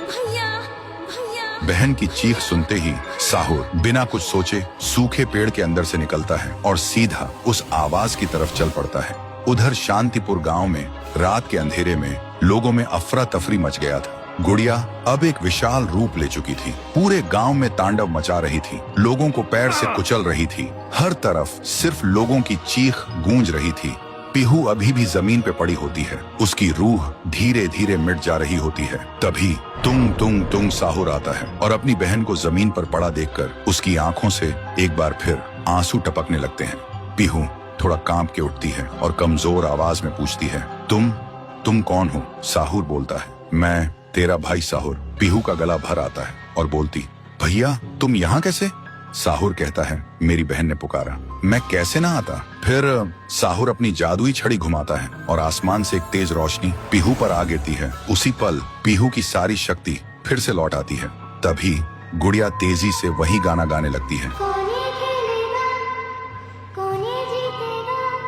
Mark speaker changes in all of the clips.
Speaker 1: भैया भैया।
Speaker 2: बहन की चीख सुनते ही साहुर बिना कुछ सोचे सूखे पेड़ के अंदर से निकलता है और सीधा उस आवाज की तरफ चल पड़ता है। उधर शांतिपुर गांव में रात के अंधेरे में लोगों में अफरा तफरी मच गया था। गुड़िया अब एक विशाल रूप ले चुकी थी, पूरे गांव में तांडव मचा रही थी, लोगों को पैर से कुचल रही थी। हर तरफ सिर्फ लोगों की चीख गूंज रही थी। पीहू अभी भी जमीन पे पड़ी होती है, उसकी रूह धीरे धीरे मिट जा रही होती है। तभी तुंग तुंग तुंग साहुर आता है और अपनी बहन को जमीन पर पड़ा देखकर उसकी आंखों से एक बार फिर आंसू टपकने लगते हैं। पीहू थोड़ा कांप के उठती है और कमजोर आवाज में पूछती है, तुम कौन हो? साहुर बोलता है, मैं तेरा भाई साहुर। पीहू का गला भर आता है और बोलती, भैया तुम यहाँ कैसे? साहुर कहता है, मेरी बहन ने पुकारा, मैं कैसे ना आता। फिर साहुर अपनी जादुई छड़ी घुमाता है और आसमान से एक तेज रोशनी पीहू पर आ गिरती है। उसी पल पीहू की सारी शक्ति फिर से लौट आती है। तभी गुड़िया तेजी से वही गाना गाने लगती है।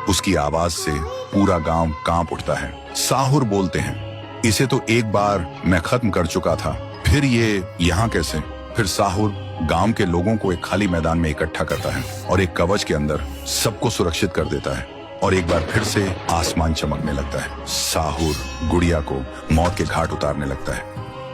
Speaker 2: उसकी आवाज से पूरा गांव कांप उठता है। साहुर बोलते हैं, इसे तो एक बार मैं खत्म कर चुका था, फिर ये यहाँ कैसे? फिर साहुर गांव के लोगों को एक खाली मैदान में इकट्ठा करता है और एक कवच के अंदर सबको सुरक्षित कर देता है और एक बार फिर से आसमान चमकने लगता है। साहुर गुड़िया को मौत के घाट उतारने लगता है।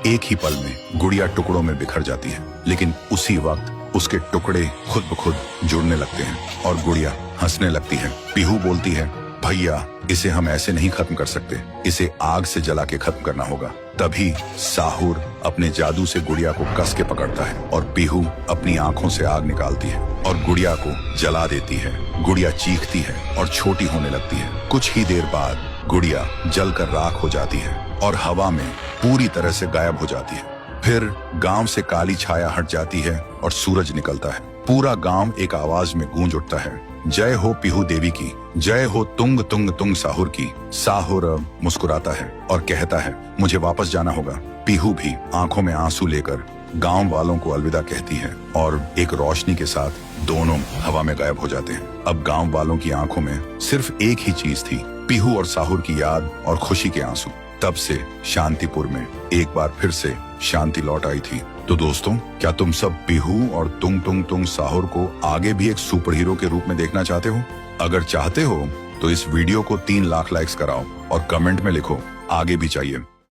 Speaker 2: एक ही पल में गुड़िया टुकड़ों में बिखर जाती है, लेकिन उसी वक्त उसके टुकड़े खुद ब खुद जुड़ने लगते हैं और गुड़िया हंसने लगती है। पीहू बोलती है, भैया इसे हम ऐसे नहीं खत्म कर सकते, इसे आग से जला के खत्म करना होगा। तभी साहुर अपने जादू से गुड़िया को कस के पकड़ता है और पीहू अपनी आंखों से आग निकालती है और गुड़िया को जला देती है। गुड़िया चीखती है और छोटी होने लगती है। कुछ ही देर बाद गुड़िया जलकर राख हो जाती है और हवा में पूरी तरह से गायब हो जाती है। फिर गांव से काली छाया हट जाती है और सूरज निकलता है। पूरा गांव एक आवाज में गूंज उठता है, जय हो पीहू देवी की, जय हो तुंग तुंग तुंग साहुर की। साहुर मुस्कुराता है और कहता है, मुझे वापस जाना होगा। पीहू भी आंखों में आंसू लेकर गांव वालों को अलविदा कहती है और एक रोशनी के साथ दोनों हवा में गायब हो जाते हैं। अब गांव वालों की आंखों में सिर्फ एक ही चीज थी, पीहू और साहुर की याद और खुशी के आंसू। तब से शांतिपुर में एक बार फिर से शांति लौट आई थी। तो दोस्तों, क्या तुम सब पीहू और तुंग तुंग तुंग साहुर को आगे भी एक सुपर हीरो के रूप में देखना चाहते हो? अगर चाहते हो तो इस वीडियो को 3 लाख लाइक्स कराओ और कमेंट में लिखो, आगे भी चाहिए।